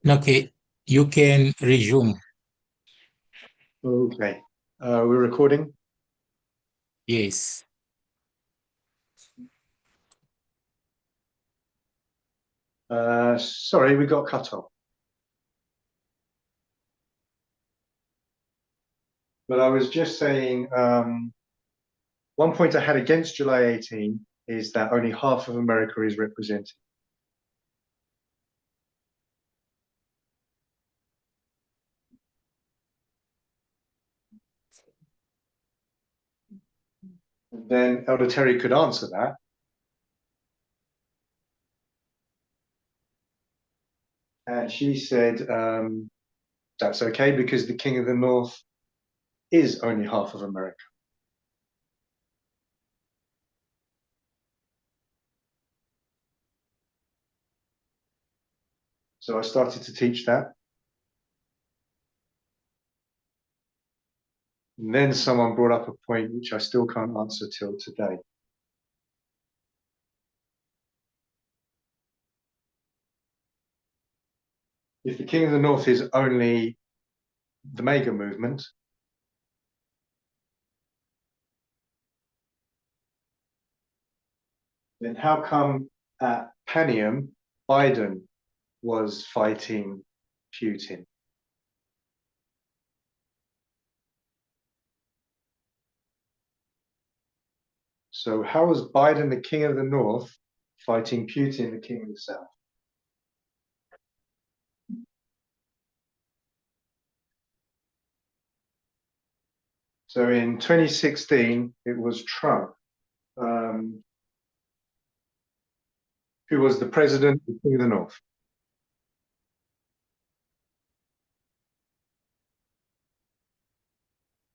Okay, you can resume. Okay. We're recording? Yes. Sorry, we got cut off. But I was just saying, one point I had against July 18 is that only half of America is represented. And then Elder Terry could answer that. And she said, that's okay because the King of the North is only half of America. So I started to teach that. And then someone brought up a point which I still can't answer till today. If the King of the North is only the mega movement, then how come at Panium, Biden was fighting Putin? So how was Biden the King of the North fighting Putin, the King of the South? So in 2016, it was Trump who was the president, the King of the North.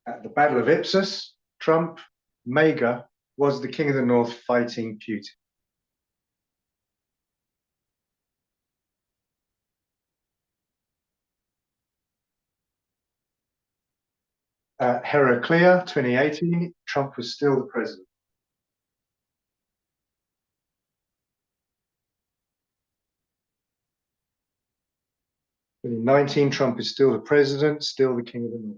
At the Battle of Ipsus, Trump, MAGA, was the King of the North fighting Putin. At Heraclea, 2018, Trump was still the president. 2019, Trump is still the president, still the King of the North.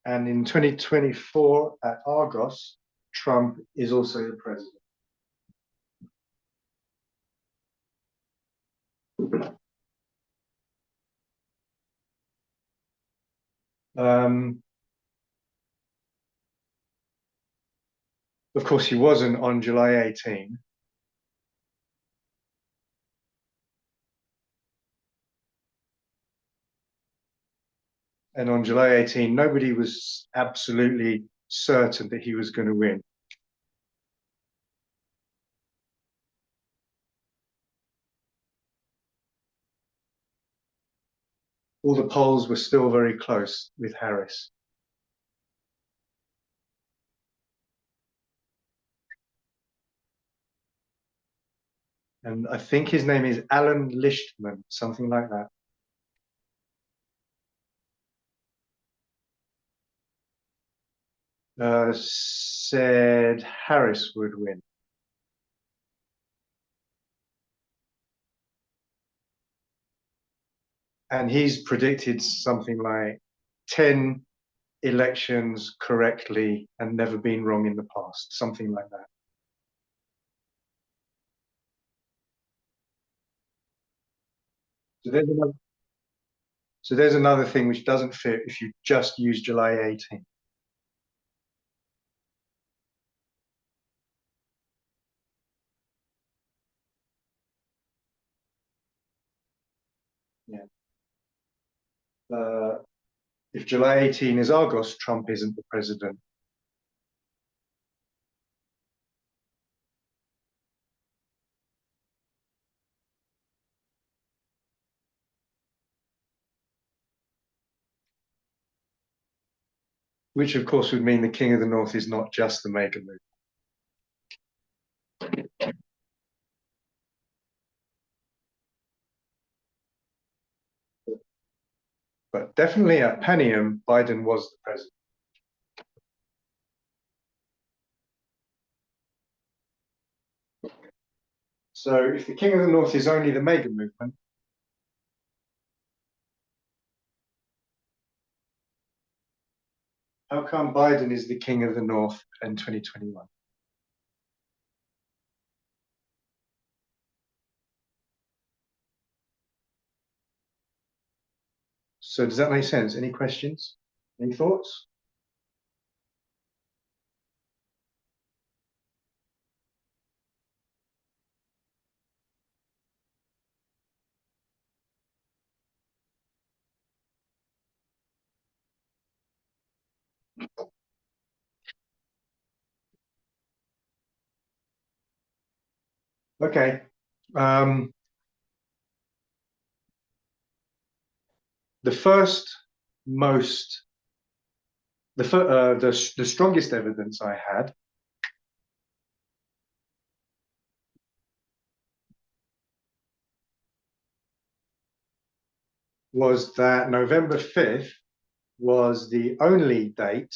And in 2024 at Argos, Trump is also the president. Of course, he wasn't on July 18. And on July 18, nobody was absolutely certain that he was going to win. All the polls were still very close with Harris. And I think his name is Alan Lichtman, something like that. Said Harris would win. And he's predicted something like 10 elections correctly and never been wrong in the past, something like that. So there's another thing which doesn't fit if you just use July 18. Uh, if July 18 is Argos, Trump isn't the president. Which, of course, would mean the King of the North is not just the mega move. But definitely at Panium, Biden was the president. So if the King of the North is only the mega movement, how come Biden is the King of the North in 2021? So does that make sense? Any questions? Any thoughts? Okay. The first most the strongest evidence I had was that November 5th was the only date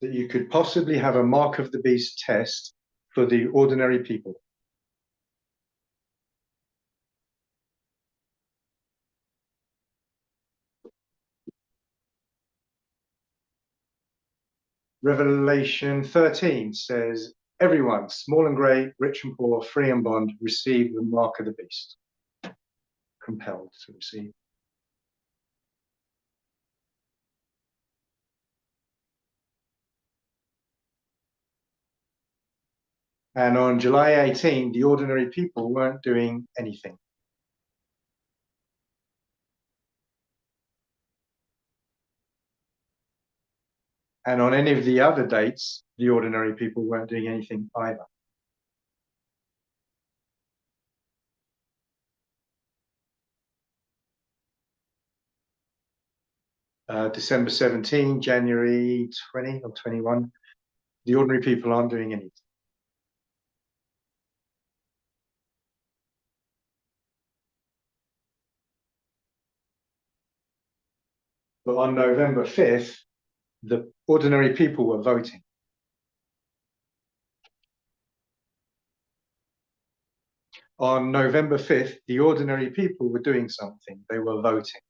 that you could possibly have a mark of the beast test for the ordinary people. Revelation 13 says, everyone, small and great, rich and poor, free and bond, receive the mark of the beast. Compelled to receive. And on July 18, the ordinary people weren't doing anything. And on any of the other dates, the ordinary people weren't doing anything either. December 17, January 20 or 21, the ordinary people aren't doing anything. But on November 5th, the ordinary people were voting. On November 5th, the ordinary people were doing something. They were voting.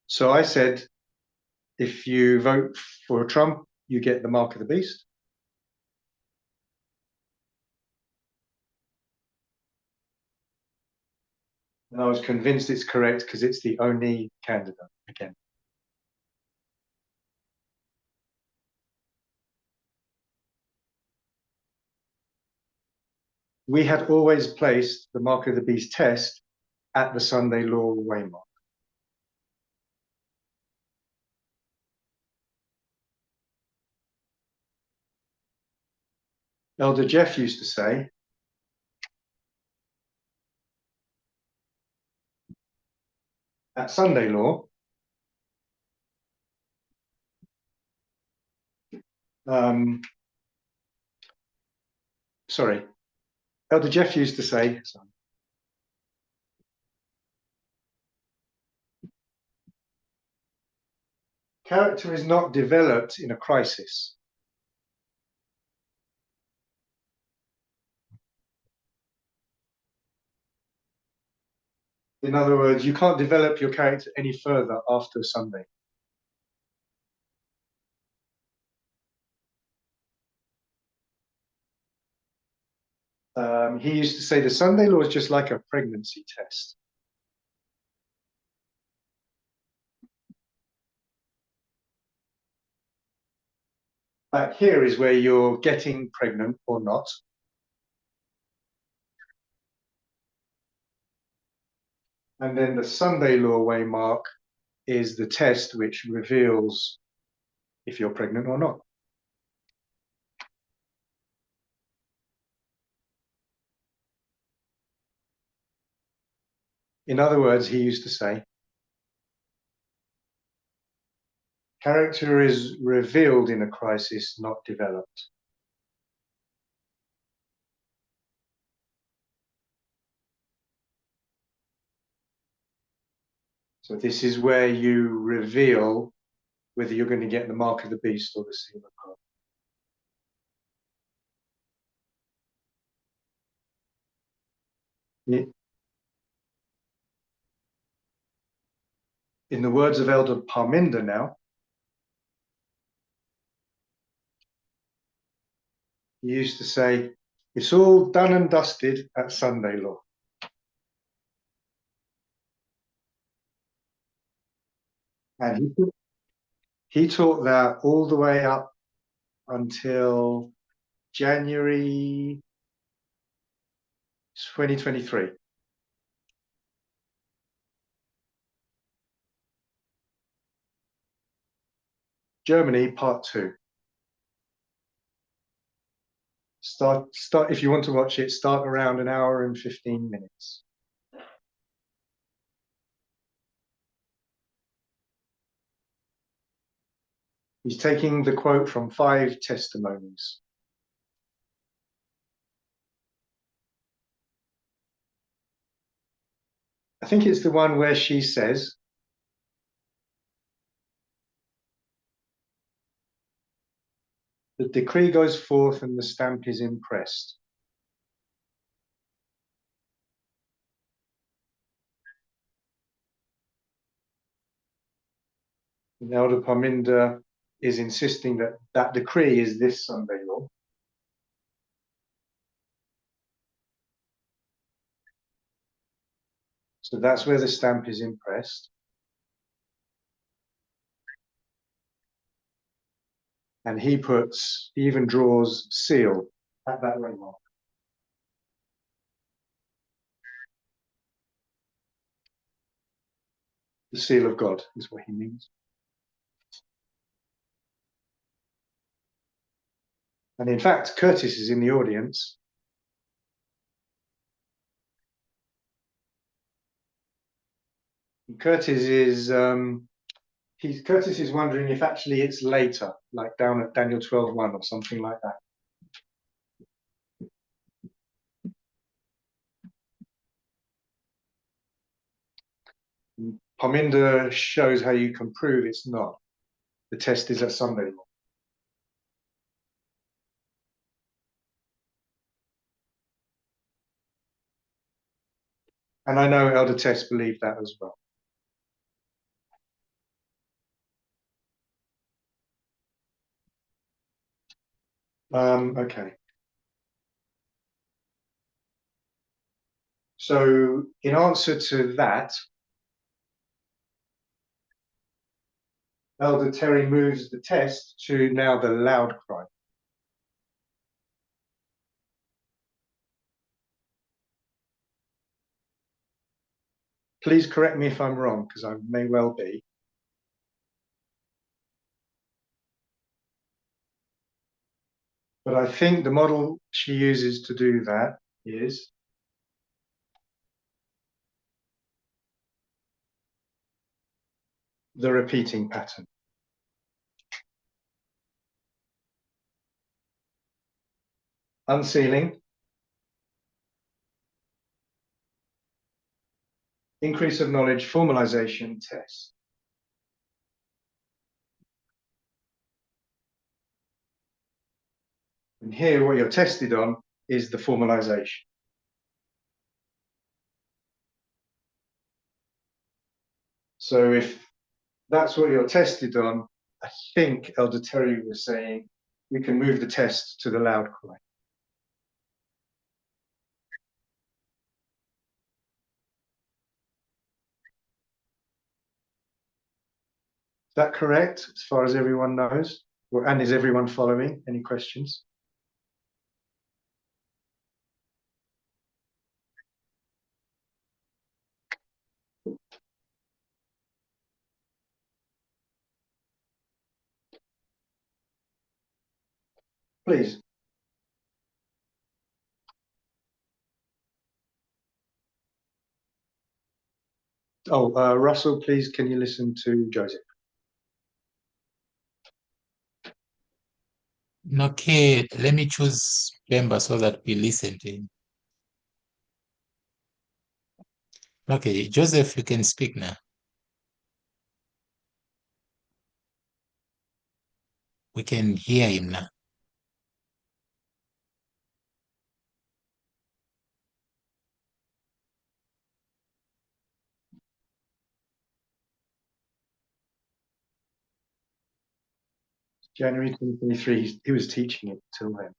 So I said, if you vote for Trump, you get the mark of the beast. And I was convinced it's correct because it's the only candidate again. We had always placed the mark of the beast test at the Sunday law waymark. Elder Jeff used to say, at Sunday law, sorry, Elder Jeff used to say, sorry, character is not developed in a crisis. In other words, you can't develop your character any further after Sunday. He used to say the Sunday law is just like a pregnancy test. Back here is where you're getting pregnant or not. And then the Sunday law waymark is the test which reveals if you're pregnant or not. In other words, he used to say, character is revealed in a crisis, not developed. So this is where you reveal whether you're going to get the mark of the beast or the seal of God. In the words of Elder Parminder now, he used to say, it's all done and dusted at Sunday law. And he taught that all the way up until January 2023. Germany, part 2. Start if you want to watch it, start around an hour and 15 minutes. He's taking the quote from 5 testimonies. I think it's the one where she says, the decree goes forth and the stamp is impressed. And Elder Parminder is insisting that that decree is this Sunday law. So that's where the stamp is impressed. And he even draws seal at that waymark. The seal of God is what he means. And in fact, Curtis is in the audience. And Curtis is wondering if actually it's later, like down at Daniel 12:1 or something like that. Parminder shows how you can prove it's not. The test is at Sunday law. And I know Elder Tess believed that as well. Okay. So in answer to that, Elder Terry moves the test to now the loud cry. Please correct me if I'm wrong, because I may well be. But I think the model she uses to do that is the repeating pattern. Unsealing, increase of knowledge, formalization, test. And here what you're tested on is the formalization. So if that's what you're tested on, I think Elder Terry was saying we can move the test to the loud cry. Is that correct, as far as everyone knows? And is everyone following? Any questions? Please. Oh, Russell, please, can you listen to Joseph? Okay, let me choose Bemba so that we listen to him. Okay, Joseph, you can speak now. We can hear him now. January 2023, he was teaching it till then.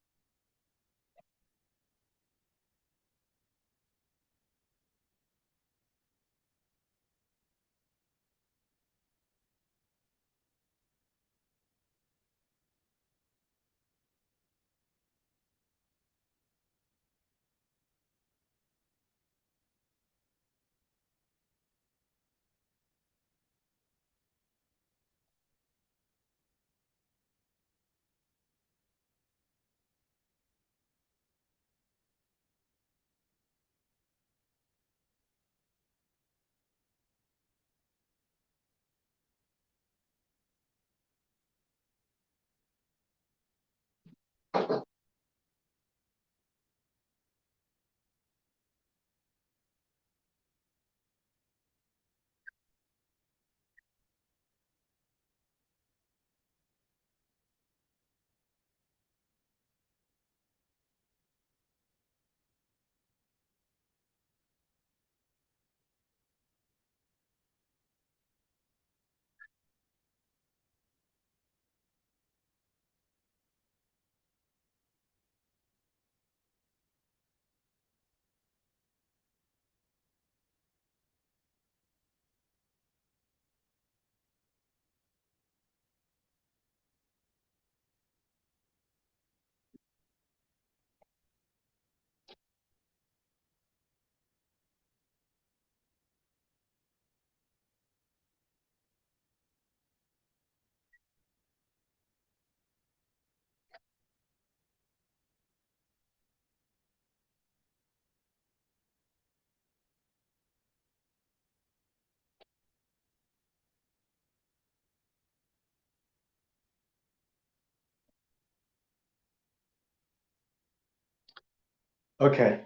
Okay,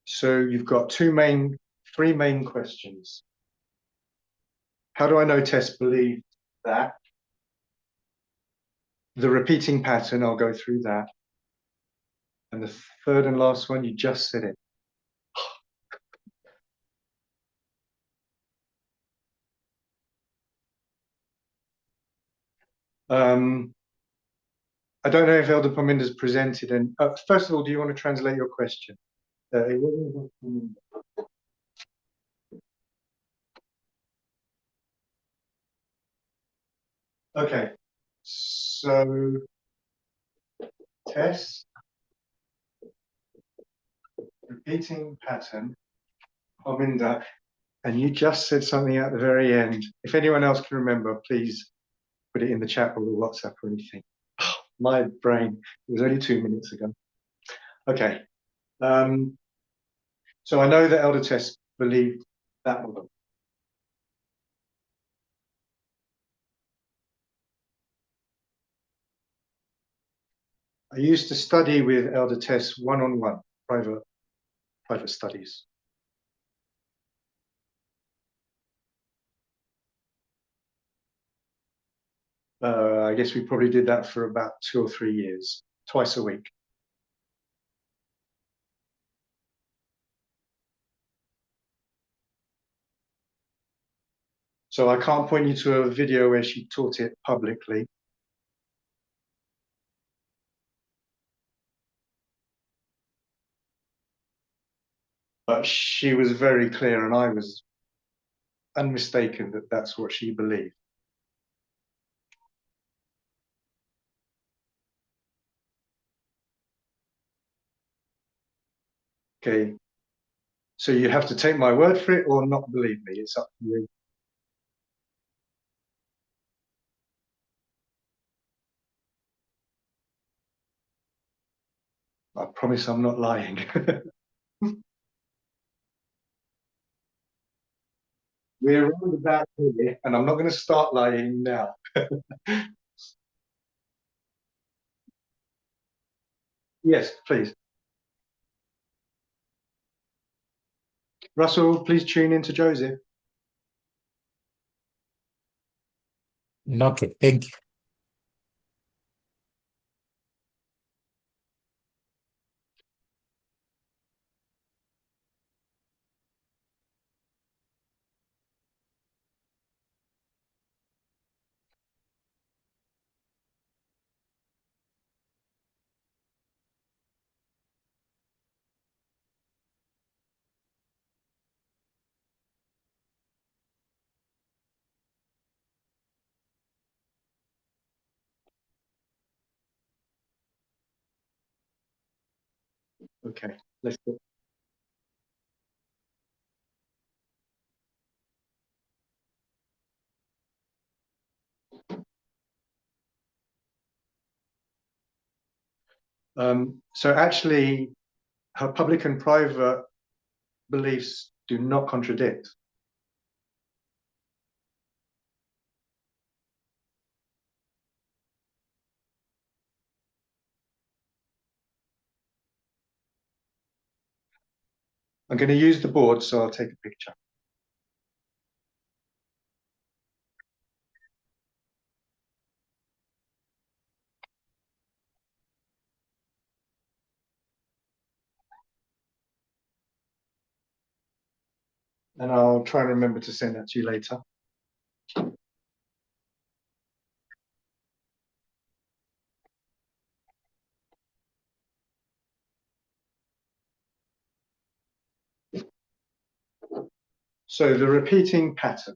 so you've got three main questions. How do I know Tess believed that? The repeating pattern, I'll go through that. And the third and last one, you just said it. Um, I don't know if Elder Pominder's presented. And first of all, do you want to translate your question? It wasn't okay. So, Tess, repeating pattern, Pominder, and you just said something at the very end. If anyone else can remember, please put it in the chat or the WhatsApp or anything. My brain, it was only 2 minutes ago. Okay. So I know that Elder Tess believed that model. I used to study with Elder Tess one-on-one, private studies. I guess we probably did that for about 2 or 3 years, twice a week. So I can't point you to a video where she taught it publicly. But she was very clear, and I was unmistaken that that's what she believed. Okay. So you have to take my word for it or not believe me. It's up to you. I promise I'm not lying. We're around about here, and I'm not going to start lying now. Yes, please. Russell, please tune in to Joseph. Okay, thank you. Okay, let's go. So actually, her public and private beliefs do not contradict. I'm going to use the board, so I'll take a picture. And I'll try and remember to send that to you later. So the repeating pattern.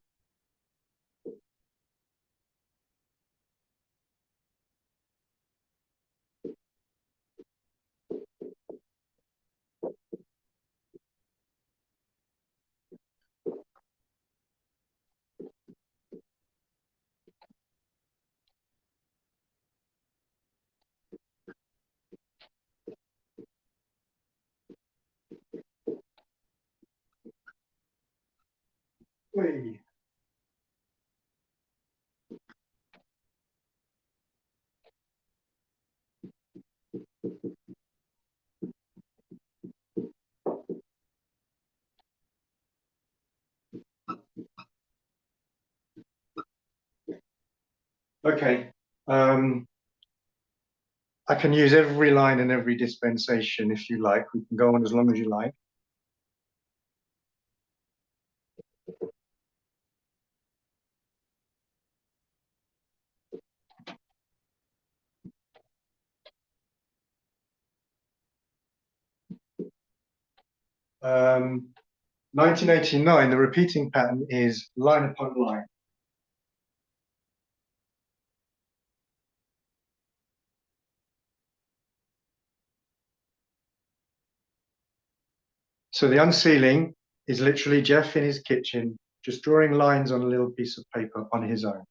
Whee. Okay. I can use every line and every dispensation if you like. We can go on as long as you like. Um, 1989, the repeating pattern is line upon line. So the unsealing is literally Jeff in his kitchen, just drawing lines on a little piece of paper on his own.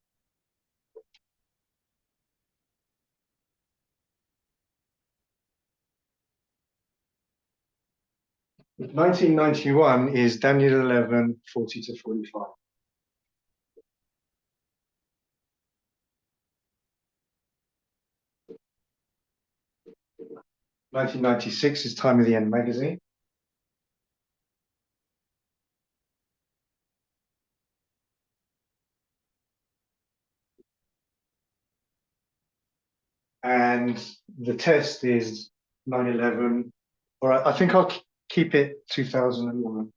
Nineteen 1991 is Daniel 11, 40 to 45. 1996 is Time of the End magazine. And the test is 9/11. All right, I think I'll keep it 2001.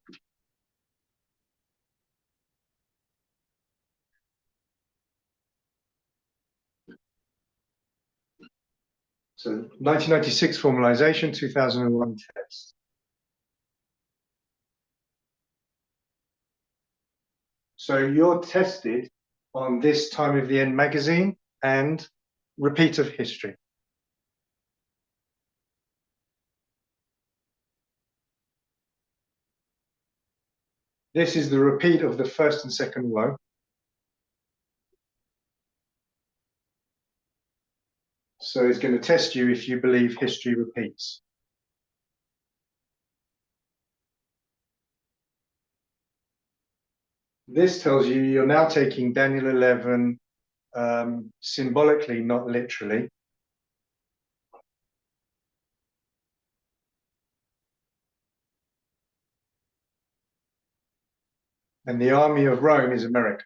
So 1996 formalization, 2001 test. So you're tested on this Time of the End magazine and repeat of history. This is the repeat of the first and second woe. So it's going to test you if you believe history repeats. This tells you you're now taking Daniel 11 symbolically, not literally. And the army of Rome is America.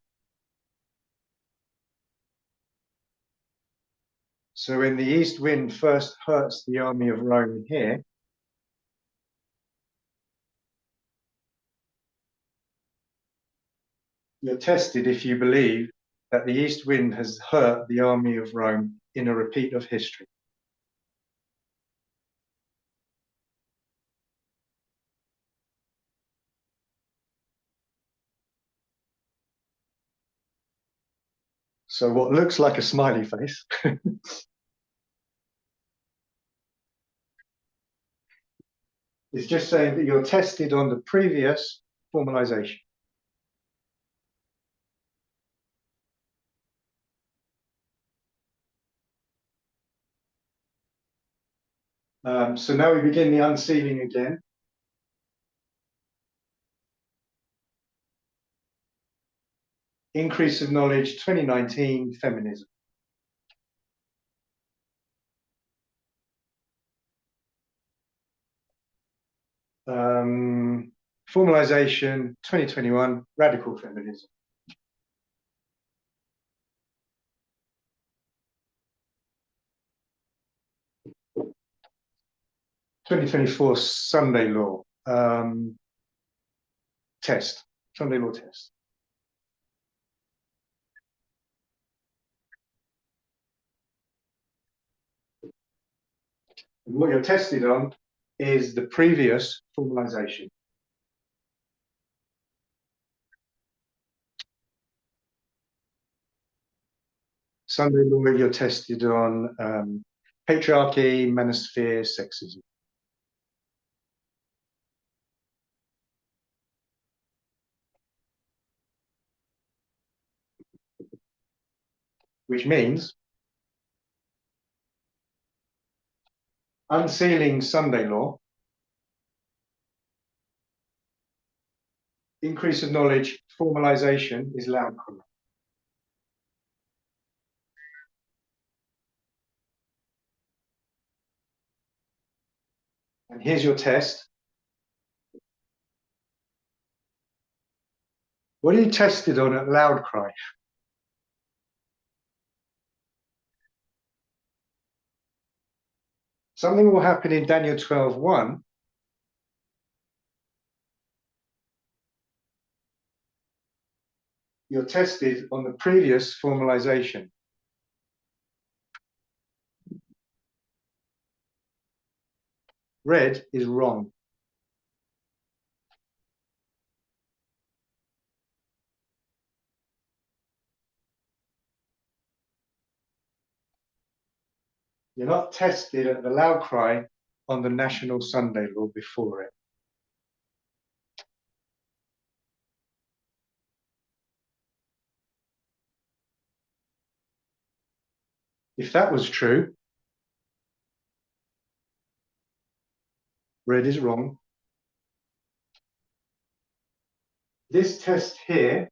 So when the east wind first hurts the army of Rome here, you're tested if you believe that the east wind has hurt the army of Rome in a repeat of history. So what looks like a smiley face is just saying that you're tested on the previous formalization. So now we begin the unsealing again. Increase of knowledge 2019, feminism. Formalization 2021, radical feminism. (2024) Sunday law test. Sunday law test. And what you're tested on is the previous formalization. Sunday law, you're tested on patriarchy, manosphere, sexism. Which means unsealing Sunday law, increase of knowledge, formalization is loud cry. And here's your test. What are you tested on at loud cry? Something will happen in Daniel 12:1. You're tested on the previous formalization. Red is wrong. You're not tested at the loud cry on the national Sunday law before it. If that was true, red is wrong. This test here,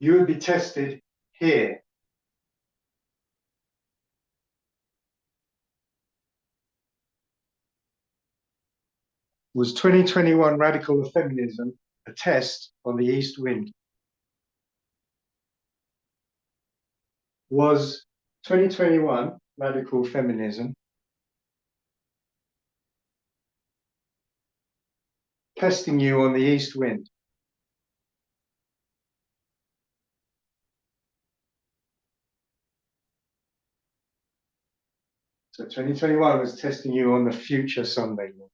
you would be tested here. Was 2021 radical feminism a test on the east wind? Was 2021 radical feminism testing you on the east wind? So 2021 was testing you on the future Sunday law.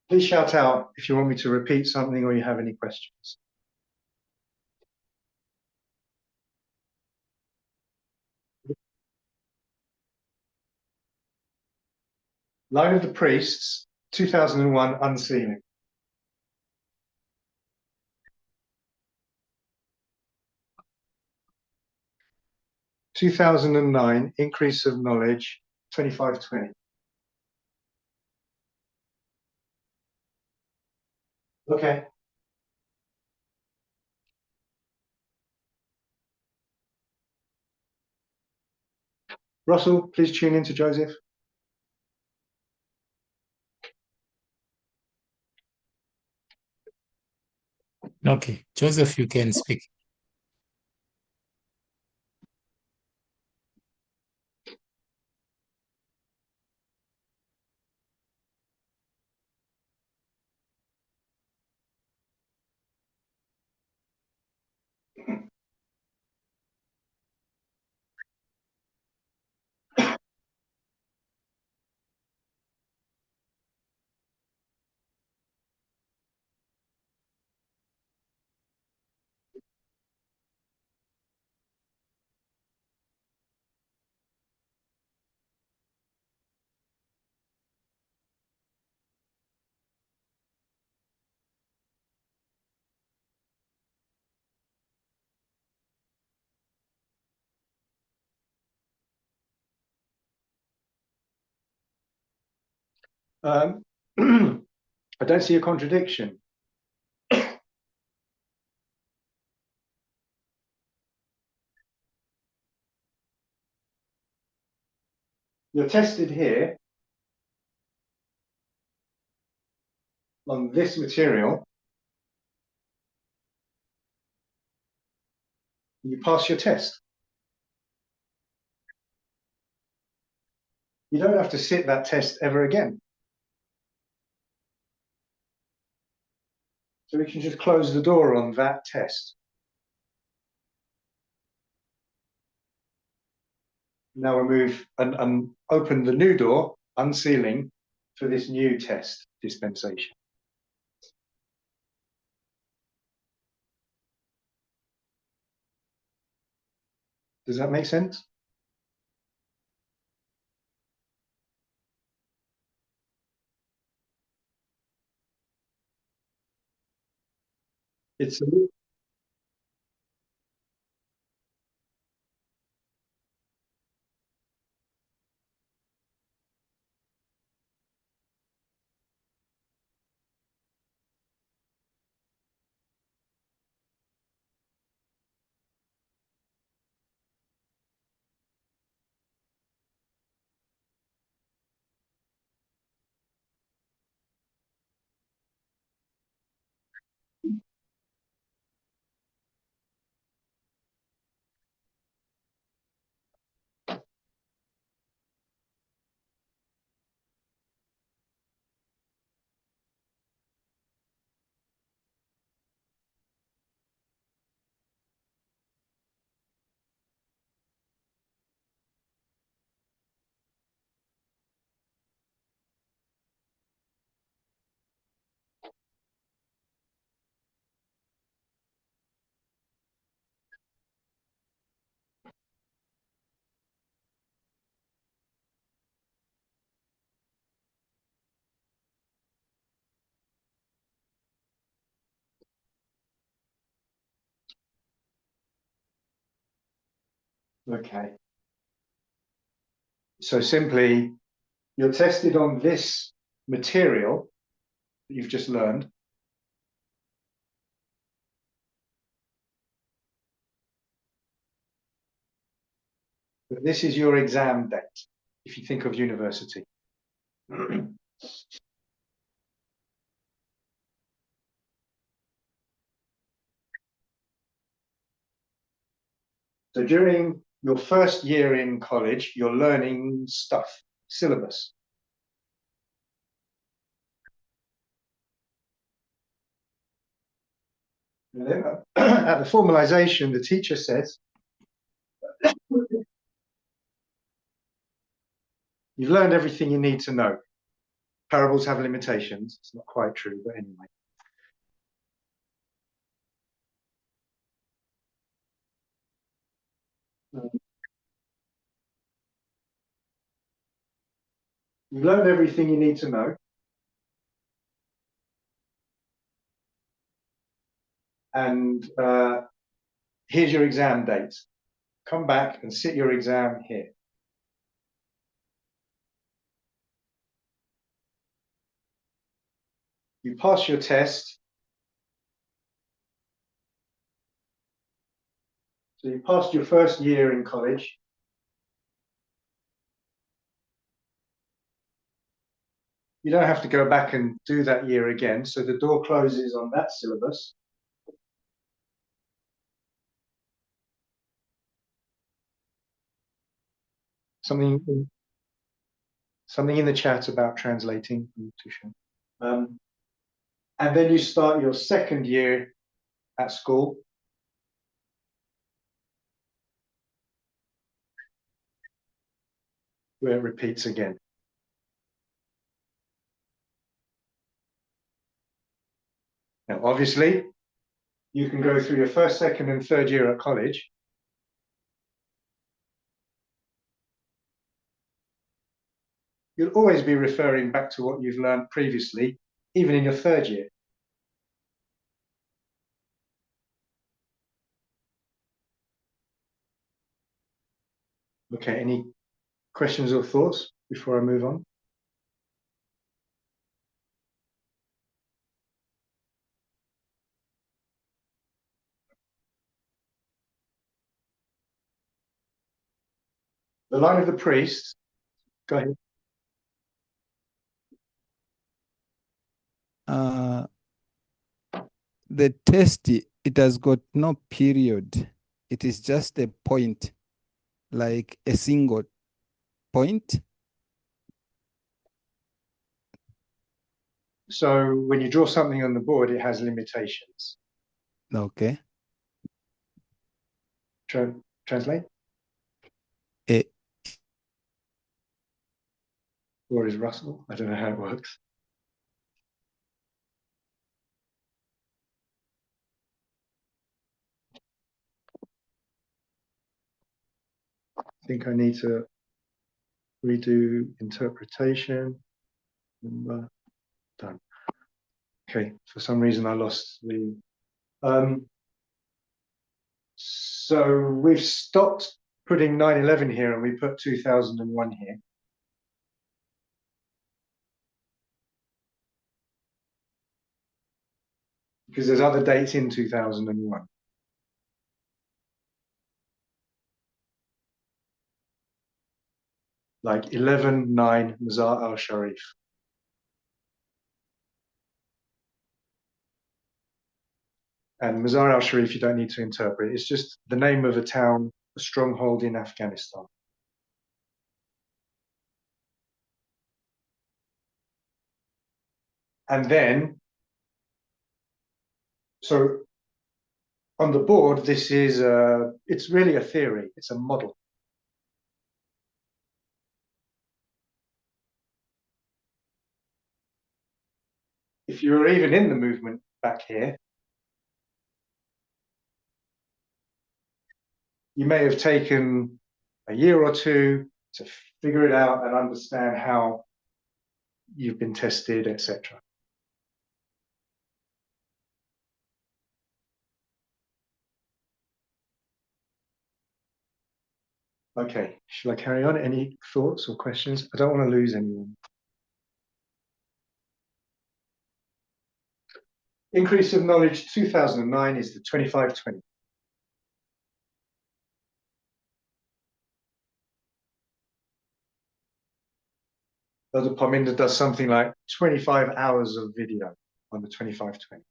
Please shout out if you want me to repeat something or you have any questions. Line of the Priests, 2001 Unsealing. 2009 Increase of Knowledge, 2520. Okay. Russell, please tune in to Joseph. Okay, Joseph, you can speak. I don't see a contradiction. You're tested here on this material. You pass your test. You don't have to sit that test ever again. So we can just close the door on that test. Now we move and open the new door, unsealing, for this new test dispensation. Does that make sense? It's a, okay. So simply, you're tested on this material that you've just learned. But this is your exam date, if you think of university. So during your first year in college, you're learning stuff, syllabus. And then at the formalization, the teacher says, you've learned everything you need to know. Parables have limitations. It's not quite true, but anyway. You've learned everything you need to know. And here's your exam date. Come back and sit your exam here. You pass your test. So you passed your first year in college. You don't have to go back and do that year again. So the door closes on that syllabus. Something in the chat about translating. And then you start your second year at school. Where it repeats again. Now, obviously, you can go through your first, second, and third year at college. You'll always be referring back to what you've learned previously, even in your third year. Okay, any questions or thoughts before I move on? The line of the priest. Go ahead. The test, it has got no period. It is just a point, like a single point. So when you draw something on the board, it has limitations. Okay. Translate? A, Or is Russell? I don't know how it works. I think I need to redo interpretation. Done. Okay, for some reason I lost the... so we've stopped putting 9/11 here and we put 2001 here. Because there's other dates in 2001. Like 11/9 Mazar al-Sharif. And Mazar al-Sharif, you don't need to interpret. It's just the name of a town, a stronghold in Afghanistan. And then, so on the board, this is, it's really a theory. It's a model. If you were even in the movement back here, you may have taken a year or two to figure it out and understand how you've been tested, etc. Okay, shall I carry on? Any thoughts or questions? I don't want to lose anyone. Increase of knowledge 2009 is the 25/20. Elder Parminder does something like 25 hours of video on the 25/20.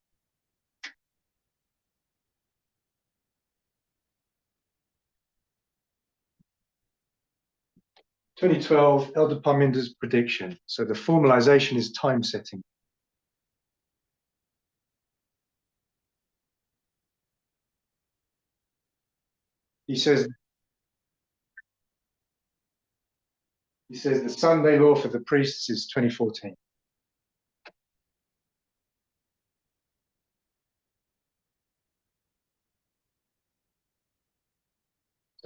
2012, Elder Parminder's prediction. So the formalization is time setting. He says the Sunday law for the priests is 2014.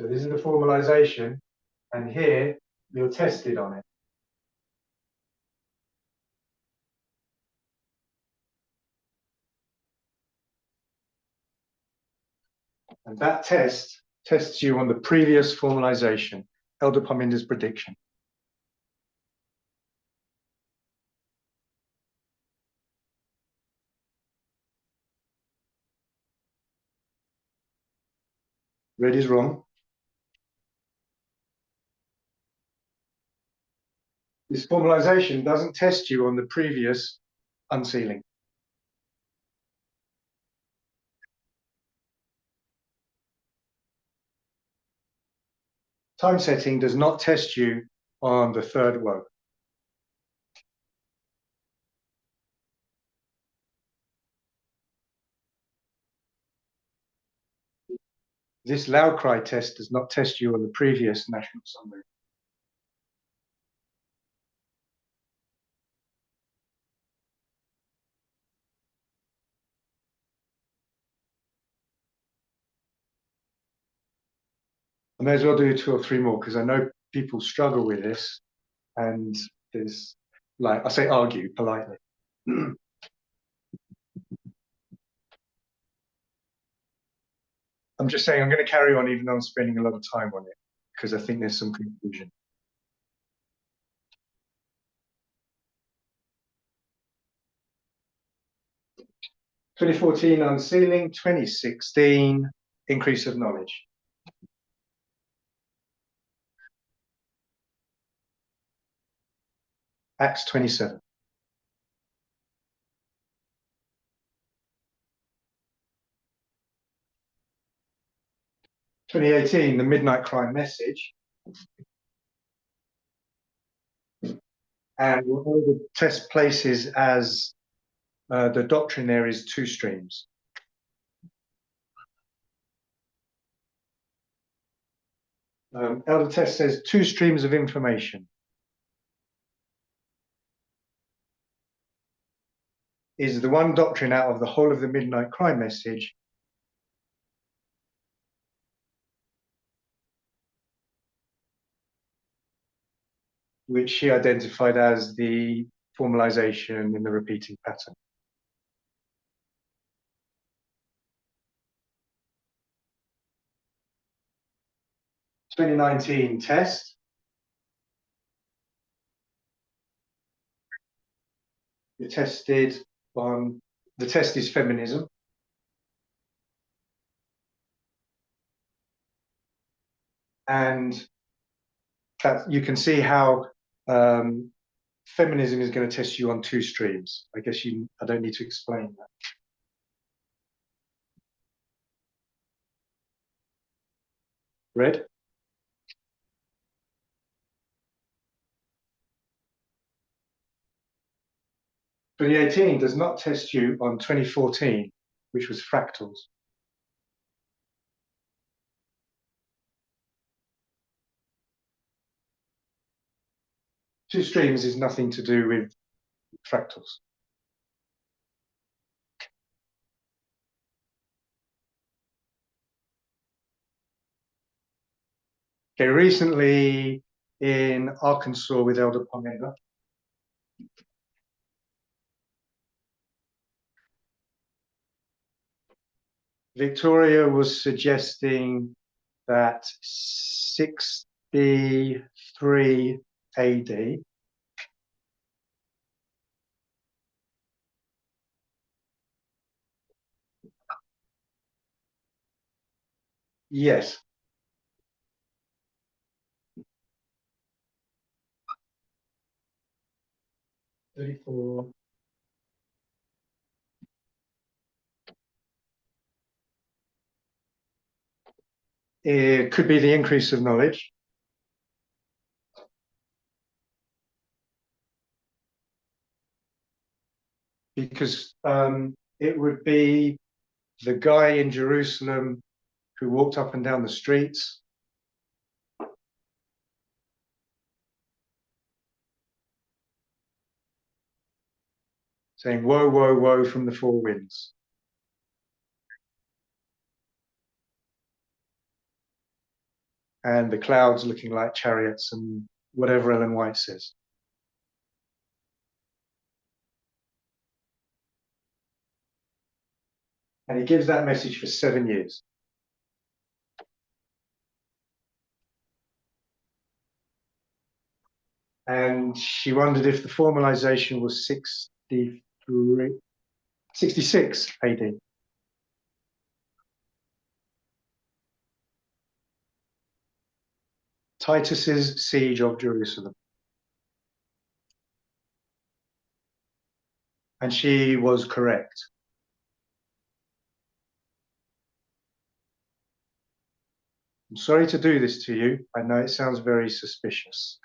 this is the formalization, and here you're tested on it. And that test tests you on the previous formalization, Elder Parminder's prediction. Red is wrong. This formalization doesn't test you on the previous unsealing. Time setting does not test you on the third woe. This loud cry test does not test you on the previous national summary. I may as well do 2 or 3 more because I know people struggle with this, and there's, like, I say argue politely. I'm just saying I'm going to carry on even though I'm spending a lot of time on it because I think there's some confusion. (2014) unsealing, 2016 increase of knowledge. Acts 27. (2018) the midnight cry message. And all the test places as the doctrine there is 2 streams. Elder Test says 2 streams of information. Is the one doctrine out of the whole of the midnight cry message which she identified as the formalization in the repeating pattern. (2019) test. You're tested on, the test is feminism. And that you can see how feminism is going to test you on 2 streams. I guess I don't need to explain that. Red? (2018) does not test you on 2014, which was fractals. Two streams is nothing to do with fractals. Okay, recently in Arkansas with Elder Parminder, Victoria was suggesting that 63 AD yes. (34) it could be the increase of knowledge. Because it would be the guy in Jerusalem who walked up and down the streets saying, "Woe, woe, woe from the 4 winds." and the clouds looking like chariots and whatever Ellen White says. And he gives that message for 7 years. And she wondered if the formalization was 66 AD. Titus's siege of Jerusalem. And she was correct. I'm sorry to do this to you. I know it sounds very suspicious.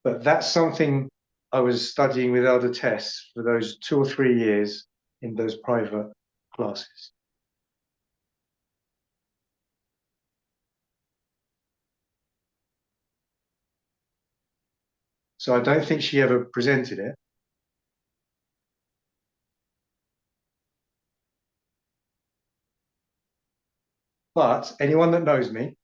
But that's something I was studying with Elder Tess for those 2 or 3 years in those private classes. So I don't think she ever presented it. But anyone that knows me,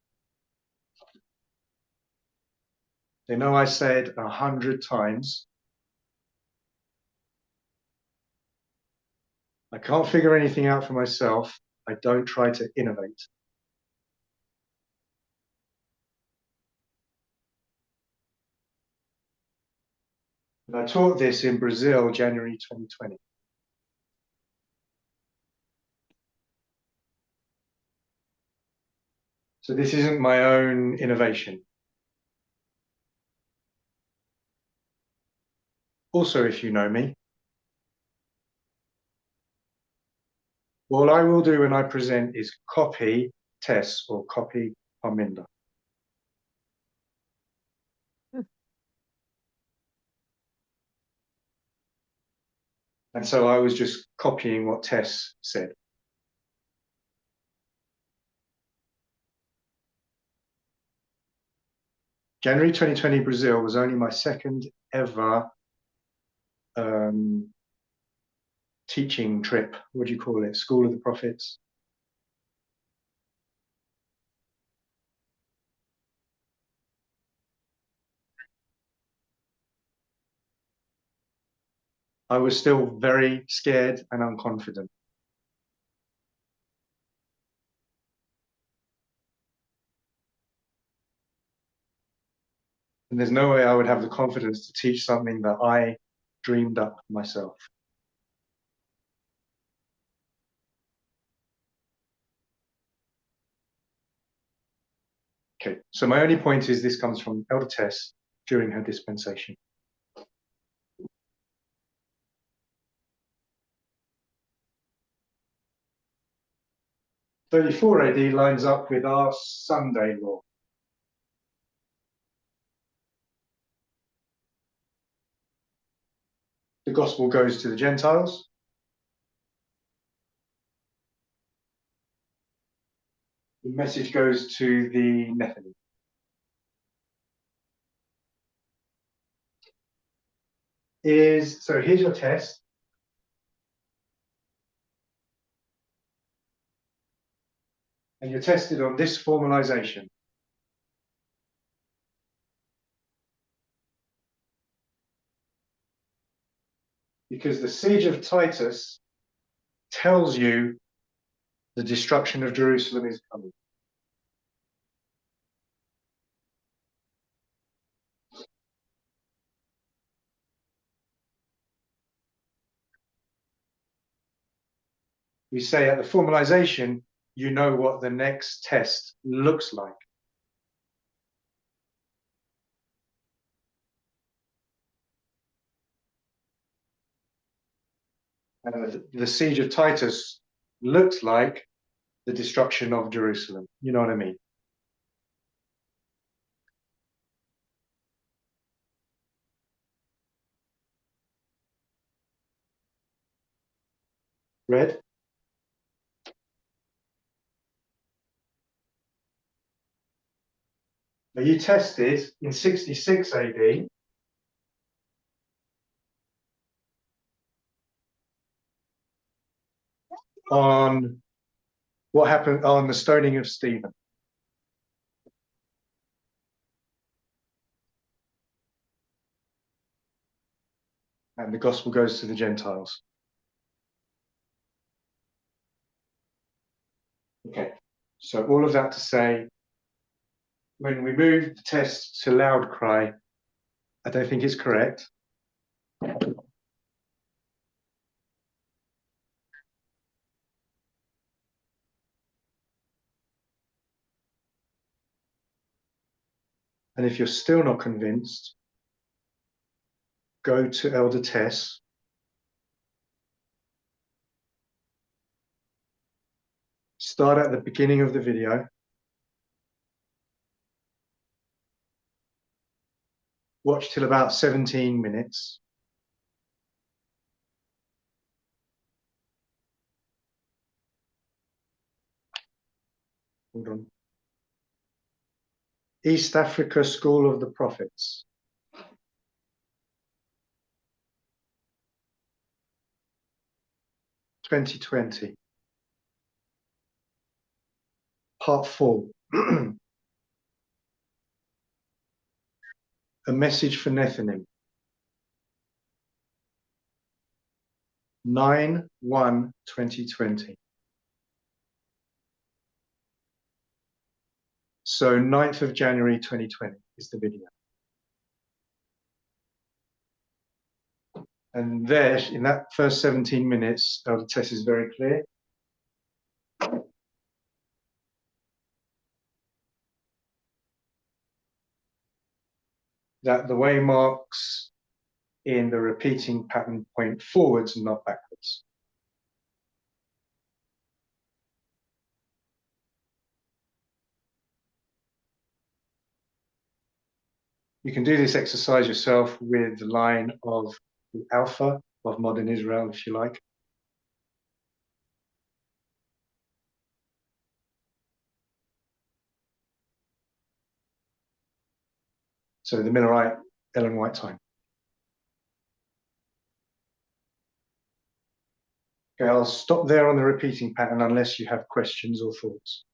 they know I said 100 times, I can't figure anything out for myself. I don't try to innovate. And I taught this in Brazil, January 2020. So this isn't my own innovation. Also, if you know me, all I will do when I present is copy Tess or copy Parminder. And so I was just copying what Tess said. January 2020 Brazil was only my second ever teaching trip. What do you call it? School of the Prophets. I was still very scared and unconfident. And there's no way I would have the confidence to teach something that I dreamed up myself. Okay, so my only point is this comes from Elder Tess during her dispensation. 34 AD lines up with our Sunday law. The gospel goes to the Gentiles. The message goes to the Nephilim. So here's your test. And you're tested on this formalization. Because the siege of Titus tells you the destruction of Jerusalem is coming. We say at the formalization, you know what the next test looks like. And the siege of Titus looks like the destruction of Jerusalem. You know what I mean? Red? Now you tested in 66 AD. on what happened on the stoning of Stephen. And the gospel goes to the Gentiles. Okay, so all of that to say, when we move the test to loud cry, I don't think it's correct. And if you're still not convinced, go to Elder Tess. Start at the beginning of the video. Watch till about 17 minutes. Hold on. East Africa School of the Prophets. (2020). Part 4. A Message for Nethinim. 9/1/2020. So 9th of January 2020 is the video. And there, in that first 17 minutes, Elder Tess is very clear. That the way marks in the repeating pattern point forwards and not backwards. You can do this exercise yourself with the line of the Alpha of modern Israel, if you like. So the Millerite Ellen White time. Okay, I'll stop there on the repeating pattern unless you have questions or thoughts.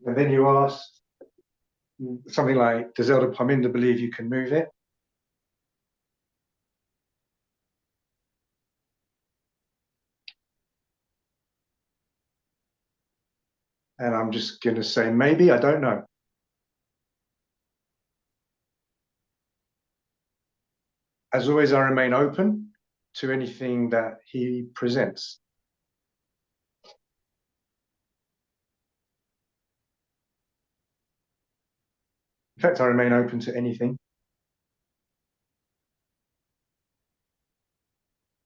And then you asked something like, does Elder Parminder believe you can move it? And I'm just going to say, maybe, I don't know. As always, I remain open to anything that he presents. In fact, I remain open to anything.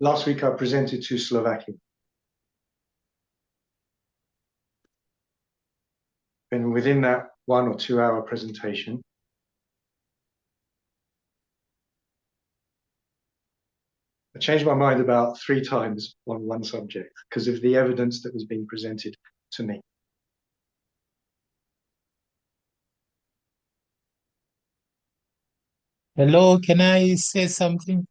Last week, I presented to Slovakia. And within that 1 or 2 hour presentation, I changed my mind about 3 times on one subject because of the evidence that was being presented to me. Hello, can I say something?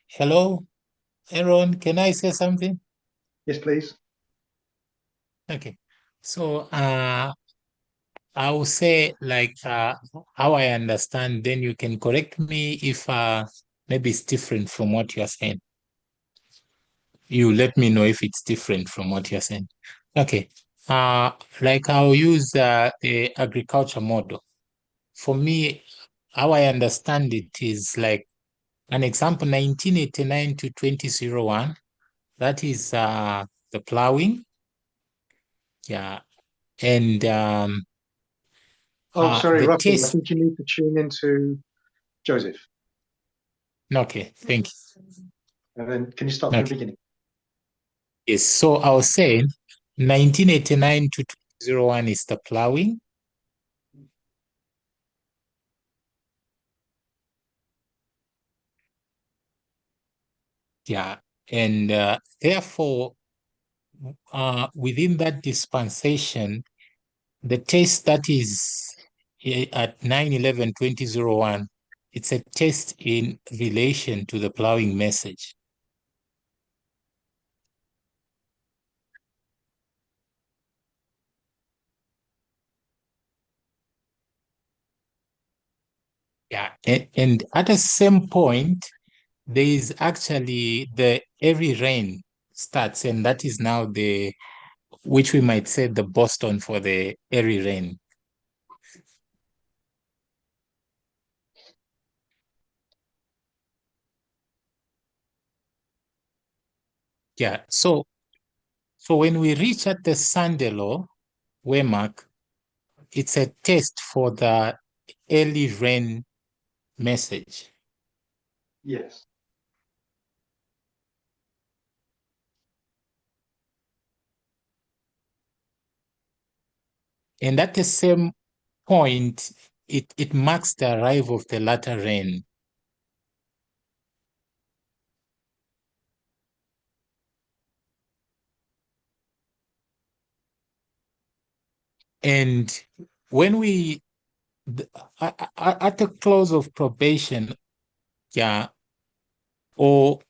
Hello, Aaron, can I say something? Yes, please. Okay. So I will say like how I understand, then you can correct me if maybe it's different from what you're saying. You let me know if it's different from what you're saying. Okay. Like I'll use the agriculture model. For me, how I understand it is like an example, 1989 to 2001. That is the plowing. Yeah. And Oh, sorry, the Russell, I test. think you need to tune into Joseph. Okay, thank you. And then can you start from the Okay. beginning? Yes. So I was saying 1989 to 2001 is the plowing. Yeah. And therefore, within that dispensation, the test that is at 9/11/2001, it's a test in relation to the plowing message. Yeah. And at the same point, there is actually the heavy rain starts, and that is now which we might say the Boston for the heavy rain. Yeah. So when we reach at the Sandelo waymark, it's a test for the early rain message. Yes. And at the same point, it marks the arrival of the latter rain. And when at the close of probation, yeah, or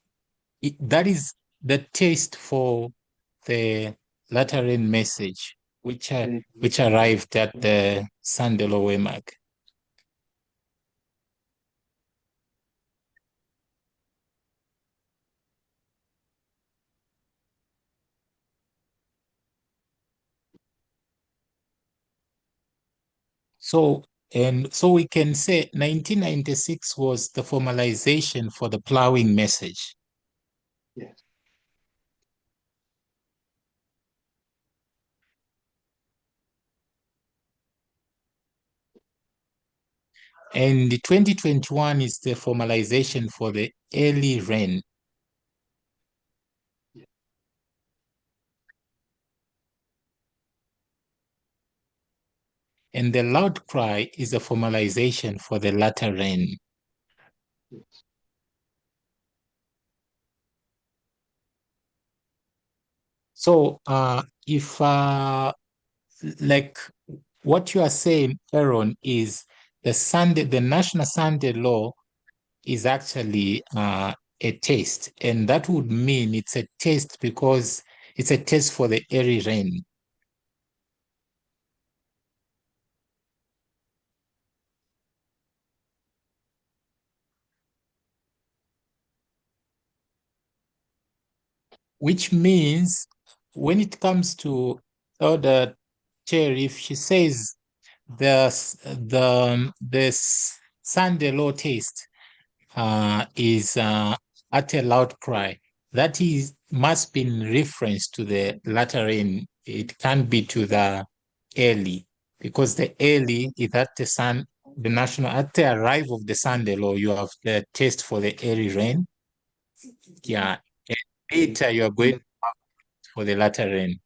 that is the taste for the latter rain message, which arrived at the Sandelo waymark. So we can say 1996 was the formalization for the plowing message. Yes. And the 2021 is the formalization for the early rain. And the loud cry is a formalization for the latter rain. Yes. So if like what you are saying, Aaron, is the National Sunday Law is actually a test, and that would mean it's a test because it's a test for the early rain. Which means when it comes to Elder Cherry, if she says the Sunday Law test is at a loud cry. That is must be in reference to the latter rain. It can't be to the early because the early is at the national at the arrival of the Sunday law. You have the test for the early rain. Yeah, and later you are going for the latter rain.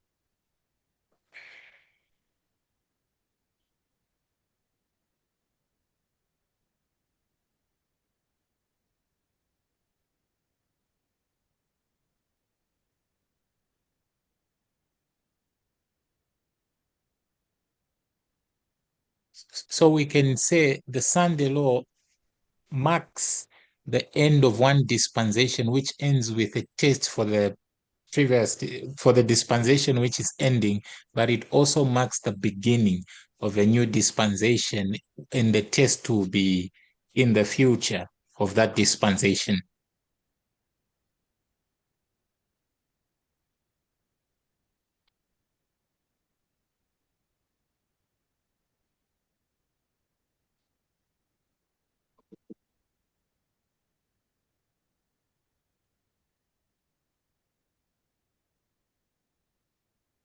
So we can say the Sunday law marks the end of one dispensation, which ends with a test for the previous for the dispensation which is ending, but it also marks the beginning of a new dispensation and the test to be in the future of that dispensation.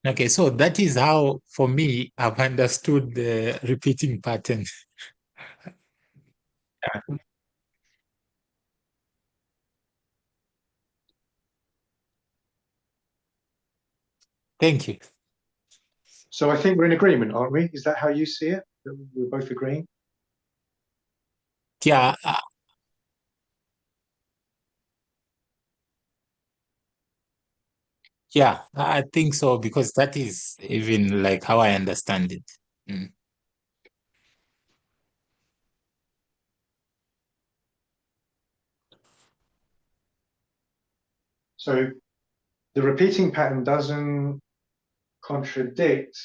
Okay, so that is how, for me, I've understood the repeating pattern. Thank you. So I think we're in agreement, aren't we? Is that how you see it? That we're both agreeing? Yeah, Yeah, I think so because that is even like how I understand it. Mm. So the repeating pattern doesn't contradict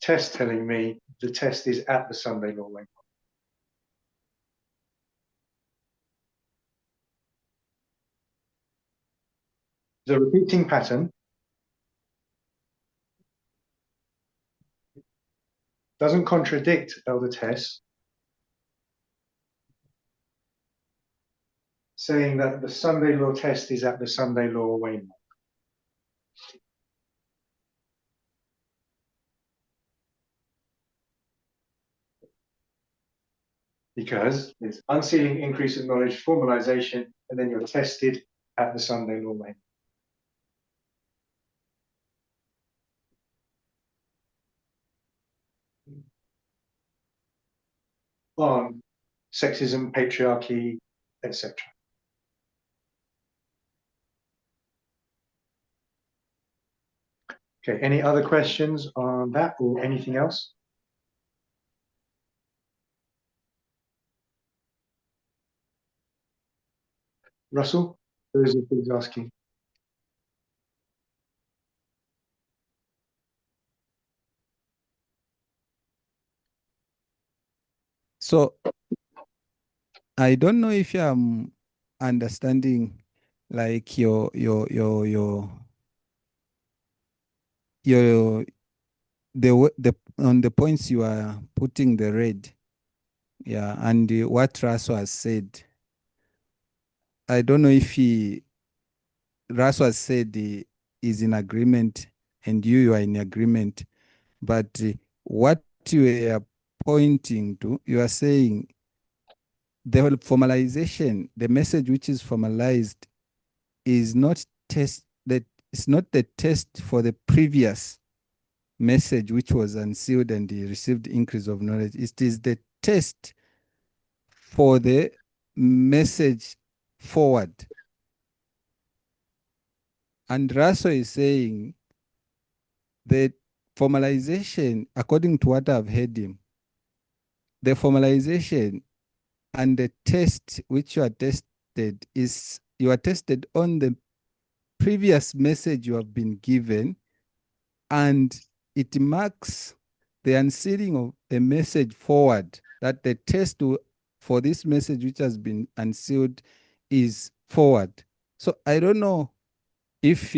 test telling me the test is at the Sunday law waymark. The repeating pattern doesn't contradict elder test saying that the Sunday law test is at the Sunday law waymark. Because it's unsealing, increase of knowledge, formalization, and then you're tested at the Sunday law waymark. On sexism, patriarchy, etc. Okay, any other questions on that or anything else? Russell, those are things asking. So I don't know if I'm understanding like your the on the points you are putting the red, yeah, and what Raso has said. I don't know if Raso has said is in agreement and you are in agreement, but what you are pointing to, you are saying the formalization, the message which is formalized is not test that it's not the test for the previous message which was unsealed and he received increase of knowledge. It is the test for the message forward. And Raso is saying the formalization, according to what I've heard him, the formalization and the test which you are tested is you are tested on the previous message you have been given, and it marks the unsealing of a message forward, that the test for this message which has been unsealed is forward. So I don't know if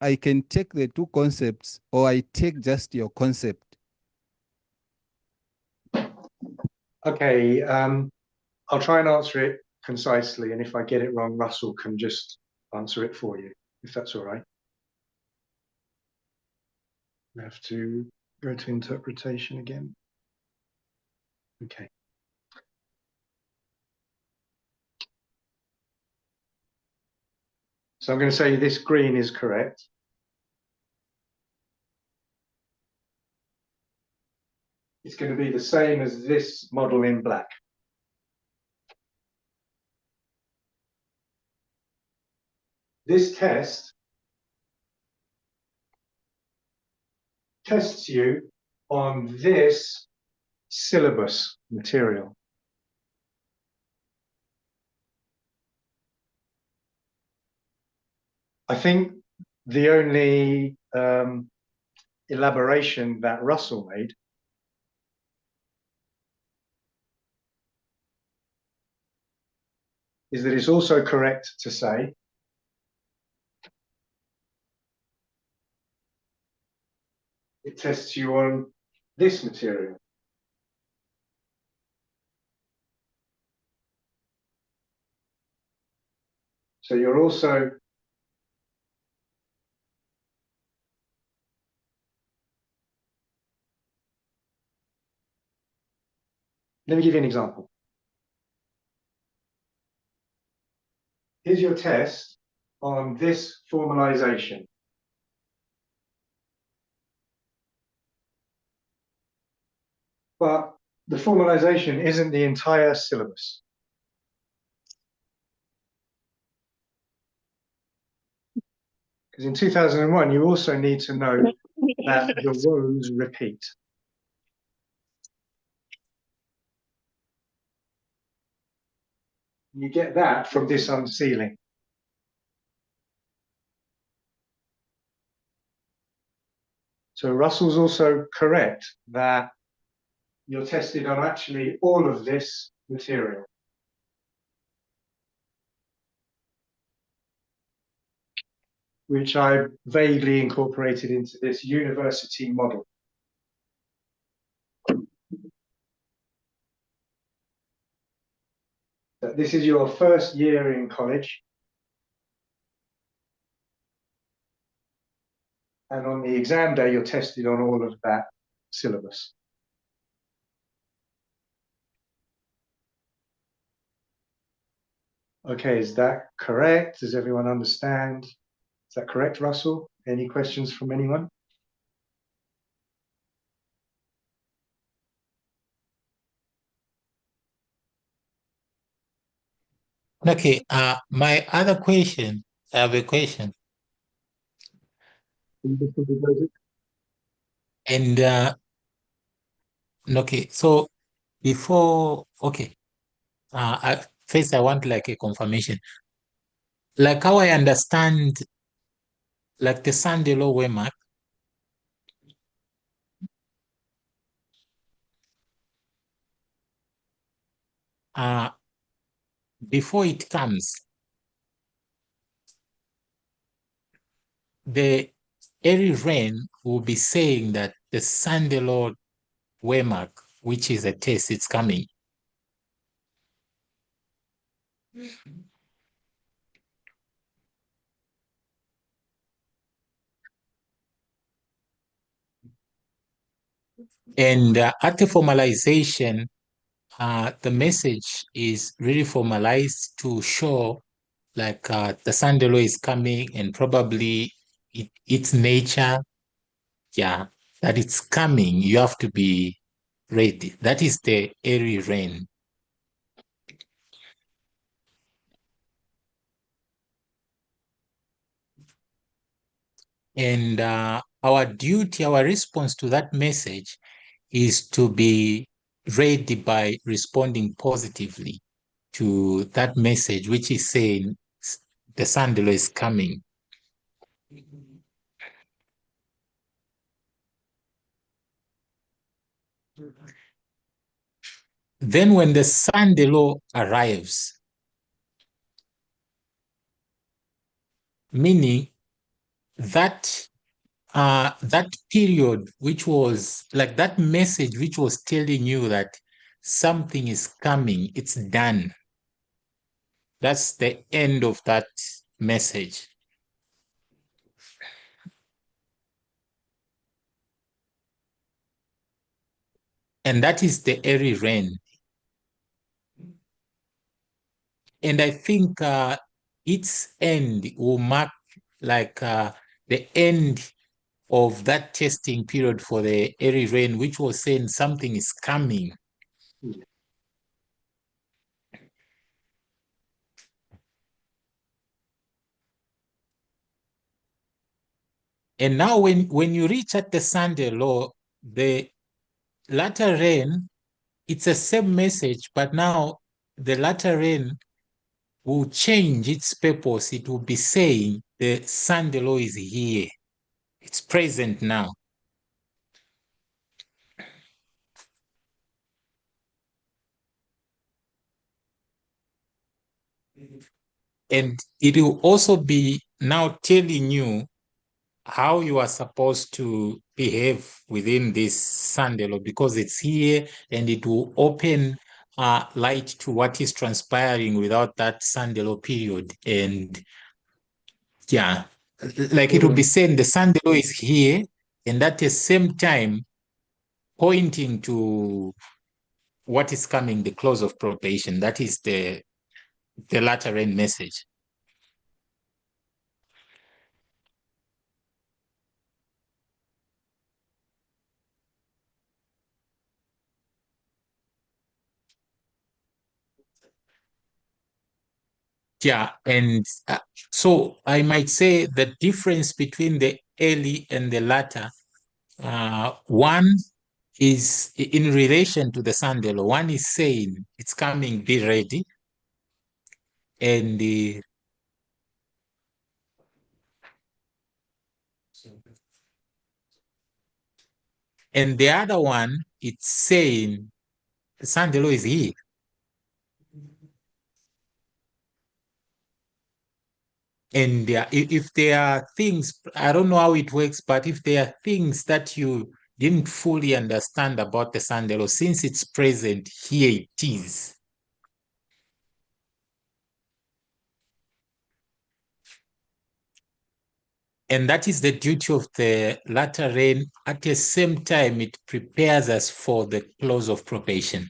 I can take the two concepts or I take just your concept. Okay, I'll try and answer it concisely, and if I get it wrong, Russell can just answer it for you, if that's all right. We have to go to interpretation again. Okay. So I'm going to say this green is correct. It's going to be the same as this model in black. This test tests you on this syllabus material. I think the only elaboration that Russell made is that it's also correct to say it tests you on this material. So you're also let me give you an example. Here's your test on this formalization. But the formalization isn't the entire syllabus. Because in 2001, you also need to know that the woes repeat. You get that from this unsealing. So Russell's also correct that you're tested on actually all of this material. Which I vaguely incorporated into this university model. That this is your first year in college. And on the exam day, you're tested on all of that syllabus. Okay, is that correct? Does everyone understand? Is that correct, Russell? Any questions from anyone? Okay, my other question, I have a question. And okay, so before, okay, first I want like a confirmation. Like how I understand, like the Sunday law waymark, uh, before it comes, the every rain will be saying that the Sunday law waymark, which is a test, it's coming. And at the formalization, the message is really formalized to show like the Sunday law is coming and probably its nature, yeah, that it's coming. You have to be ready. That is the airy rain. And our duty, our response to that message is to be ready by responding positively to that message, which is saying the Sunday law is coming. Then when the Sunday law arrives, meaning that that period, which was like that message, which was telling you that something is coming, it's done. That's the end of that message. And that is the airy rain. And I think its end will mark like the end of that testing period for the airy rain, which was saying something is coming. And now when you reach at the Sunday law, the latter rain, it's the same message, but now the latter rain will change its purpose. It will be saying the Sunday law is here. It's present now. And it will also be now telling you how you are supposed to behave within this Sunday law, because it's here and it will open light to what is transpiring without that Sunday law period. And yeah, like it will be saying the Sunday law is here, and at the same time pointing to what is coming, the close of probation. That is the latter end message. Yeah, and so I might say the difference between the early and the latter, one is in relation to the Sandelo. One is saying it's coming, be ready, and the other one it's saying Sandelo is here. And if there are things, I don't know how it works, but if there are things that you didn't fully understand about the Sandelo, since it's present, here it is. And that is the duty of the latter rain. At the same time, it prepares us for the close of probation.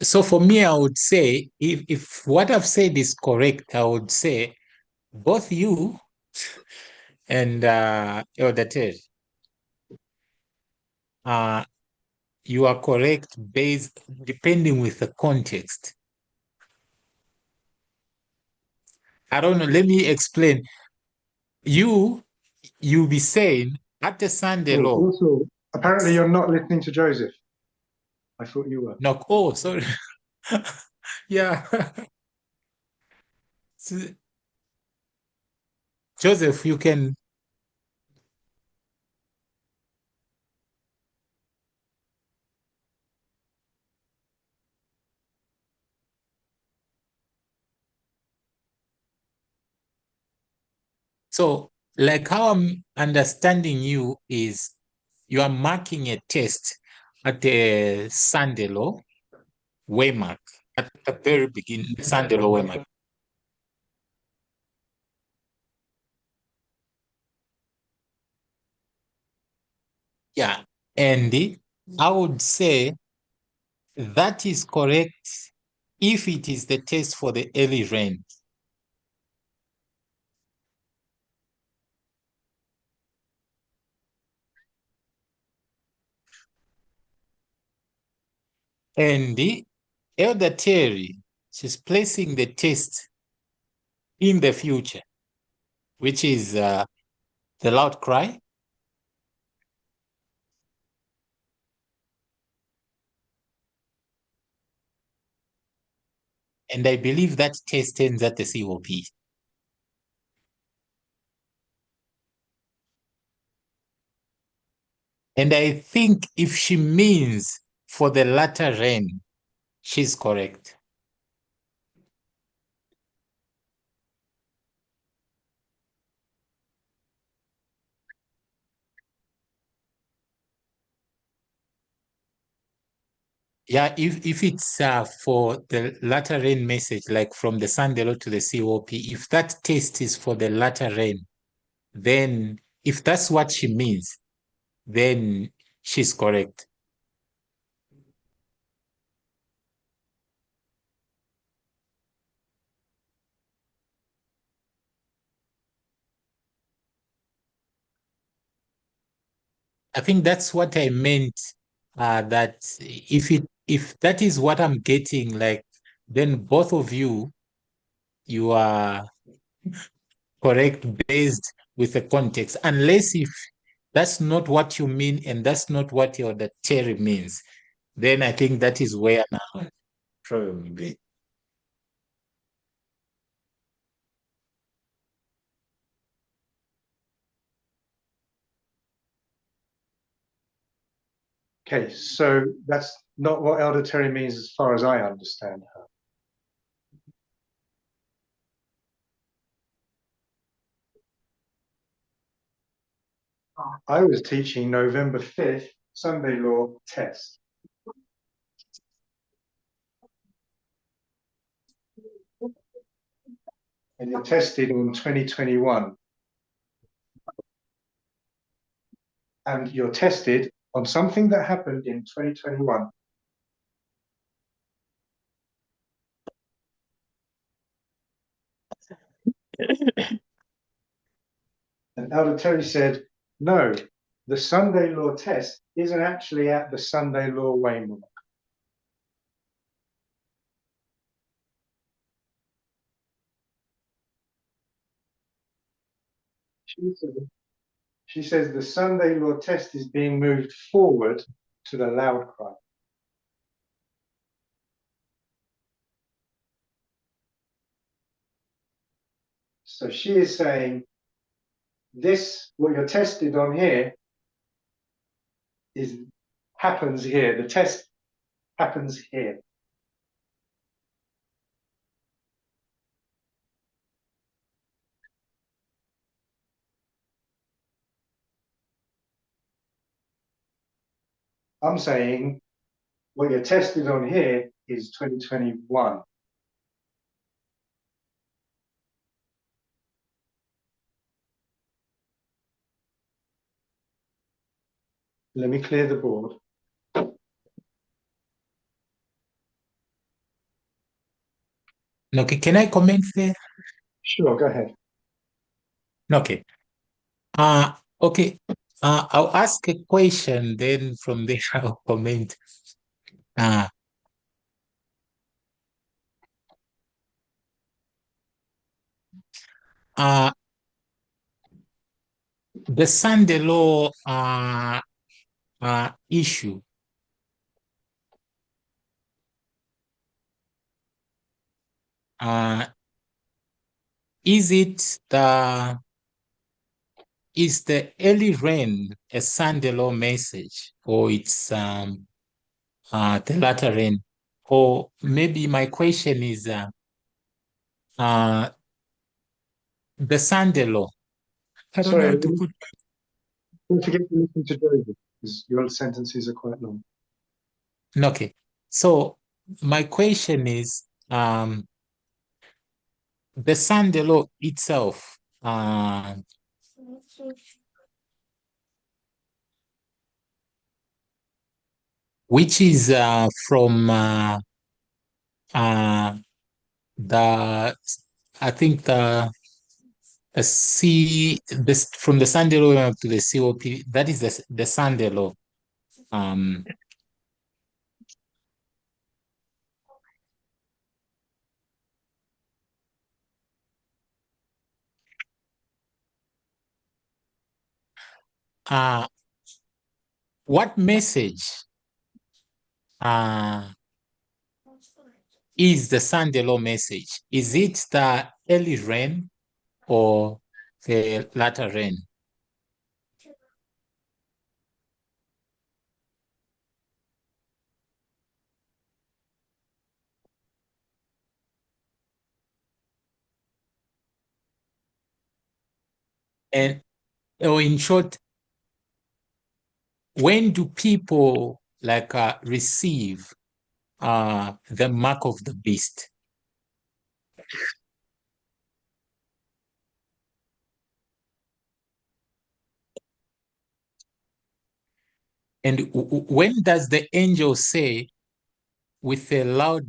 So for me, I would say, if what I've said is correct, I would say both you and Elder Ted, you are correct based depending with the context. I don't know. Let me explain. You'll be saying at the Sunday Oh, law. also, apparently you're not listening to Joseph. I thought you were. No, oh, sorry. Yeah. So, Joseph, you can. So, like how I'm understanding you is you are marking a test at the Sunday law waymark at the very beginning, Sunday law waymark. Yeah. And I would say that is correct if it is the test for the early rain. And Elder Terry, she's placing the test in the future, which is the loud cry. And I believe that test ends at the COP. And I think if she means for the latter rain, she's correct. Yeah, if it's for the latter rain message, like from the Sandelo to the COP, if that test is for the latter rain, then if that's what she means, then she's correct. I think that's what I meant. That if that is what I'm getting, like then both of you are correct based with the context, unless if that's not what you mean and that's not what your the theory means, then I think that is where now probably. Okay, so that's not what Elder Terry means as far as I understand her. I was teaching November 5th Sunday law test. And you're tested in 2021. And you're tested on something that happened in 2021. And Elder Terry said, No, the Sunday law test isn't actually at the Sunday law waymark. She says the Sunday law test is being moved forward to the loud cry. So she is saying this, what you're tested on here, is happens here. The test happens here. I'm saying what you're tested on here is 2021. Let me clear the board. Okay, can I comment there? Sure, go ahead. Okay. Okay. I'll ask a question, then from there I'll comment. Uh, uh, the Sunday law issue, uh, is it is the early rain a Sunday law message, or it's the latter rain? Or maybe my question is uh, the Sunday law. I don't know Sorry, how to put. don't forget to listen to Joseph, because your sentences are quite long. Okay. So my question is the Sunday law itself, which is from uh, the, I think this from the Sunday law up to the COP, that is the Sunday law. Um, uh, what message uh, is the Sunday law message? Is it the early rain or the latter rain? And or in short, when do people like receive the mark of the beast? And when does the angel say with a loud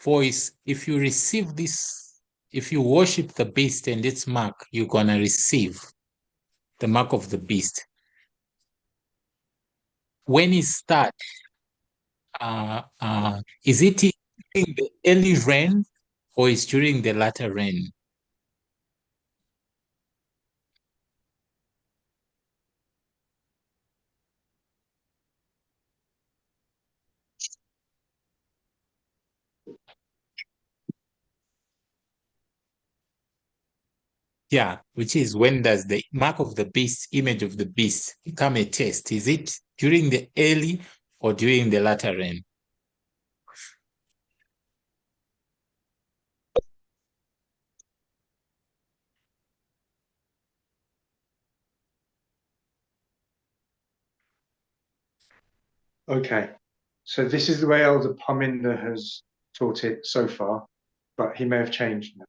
voice, if you receive this, if you worship the beast and its mark, you're gonna receive the mark of the beast? When is that? Is it during the early rain or is during the latter rain? Yeah, which is when does the mark of the beast, image of the beast, become a test? Is it during the early or during the latter rain? Okay, so this is the way Elder Parminder has taught it so far, but he may have changed now.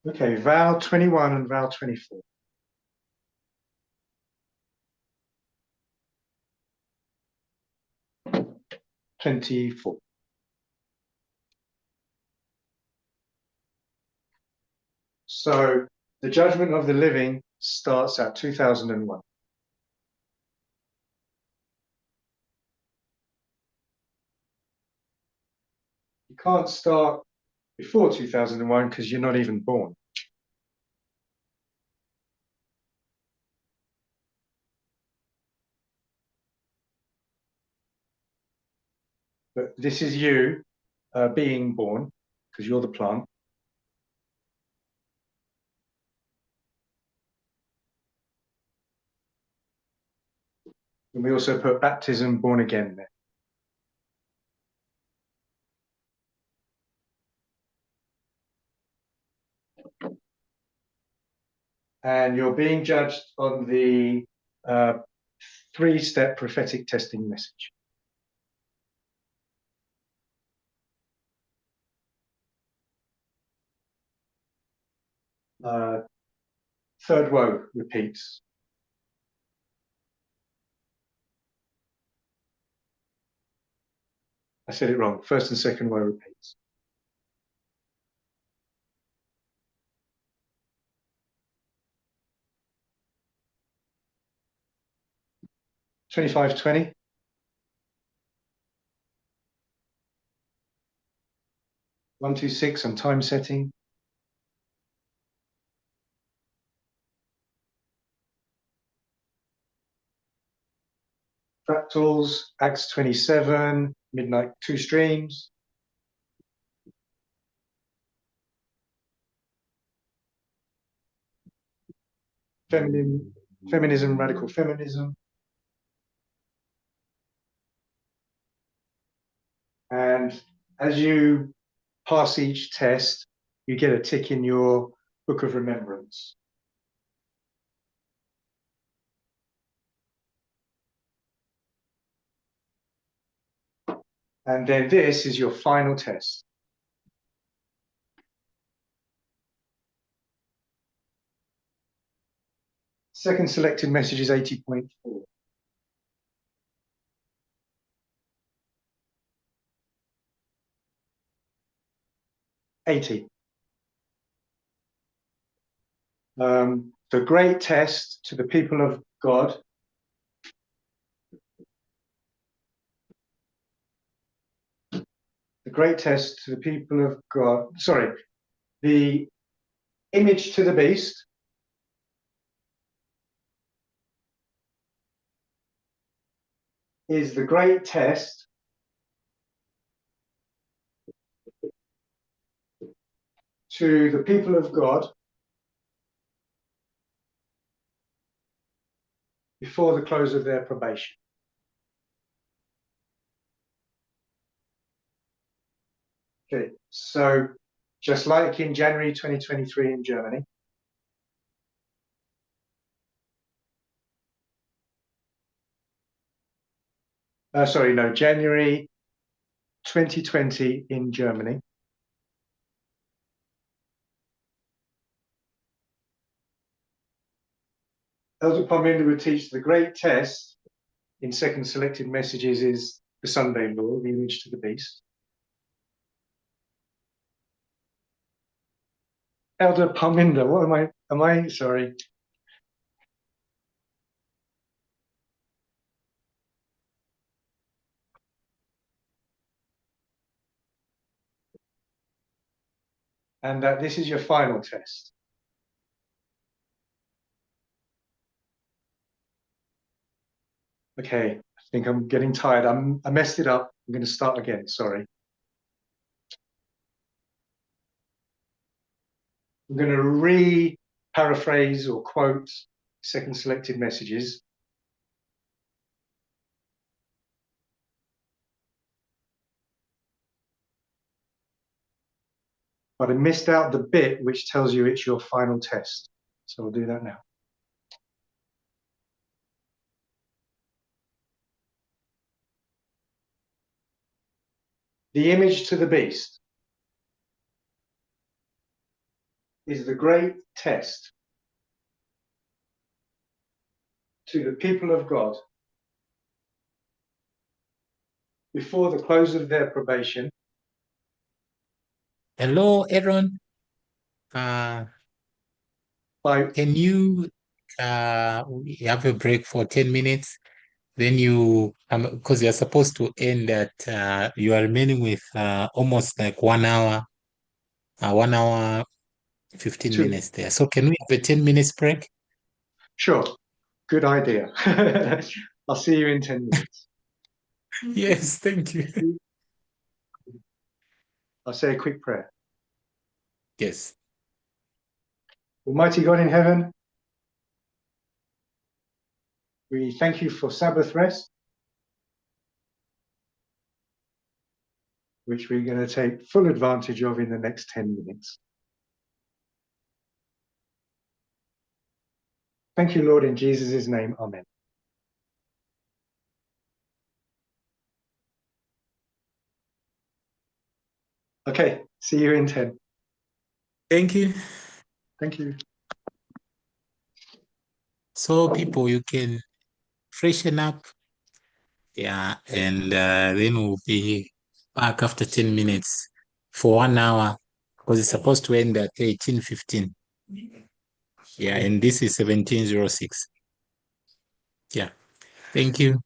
Okay, vow 21 and vow 24. So the judgment of the living starts at 2001. You can't start before 2001 because you're not even born. But this is you being born because you're the plant. And we also put baptism, born again there. And you're being judged on the three-step prophetic testing message. Third woe repeats. I said it wrong. First and second woe repeats. $25.20. One, two, six on time setting. Fractals, Acts 27, midnight, two streams. Feminism, radical feminism. And as you pass each test, you get a tick in your book of remembrance. And then this is your final test. Second selected message is 80.4. The great test to the people of God. The great test to the people of God. Sorry, the image to the beast. Is the great test to the people of God before the close of their probation. Okay, so just like in January 2023 in Germany, January 2020 in Germany. Elder Parminder would teach the great test in second selected messages is the Sunday law, the image to the beast. Elder Parminder, what am I, sorry. And that this is your final test. Okay, I think I'm getting tired. I messed it up. I'm going to start again, sorry. I'm going to re-paraphrase or quote second selected messages. But I missed out the bit which tells you it's your final test. So I'll do that now. The image to the beast. is the great test to the people of God before the close of their probation. Hello, Aaron. By Can you have a break for 10 minutes? Then you, because you're supposed to end at, you are remaining with almost like 1 hour, 15 2. minutes there. So can we have a 10 minutes break? Sure, good idea. I'll see you in 10 minutes. Yes, thank you. I'll say a quick prayer. Yes. Almighty God in heaven, we thank you for Sabbath rest, which we're going to take full advantage of in the next 10 minutes. Thank you, Lord, in Jesus' name. Amen. Okay, see you in 10. Thank you. Thank you. So people, you can freshen up. Yeah, and then we'll be back after 10 minutes for 1 hour because it's supposed to end at 18:15. Yeah, and this is 17:06. Yeah, thank you.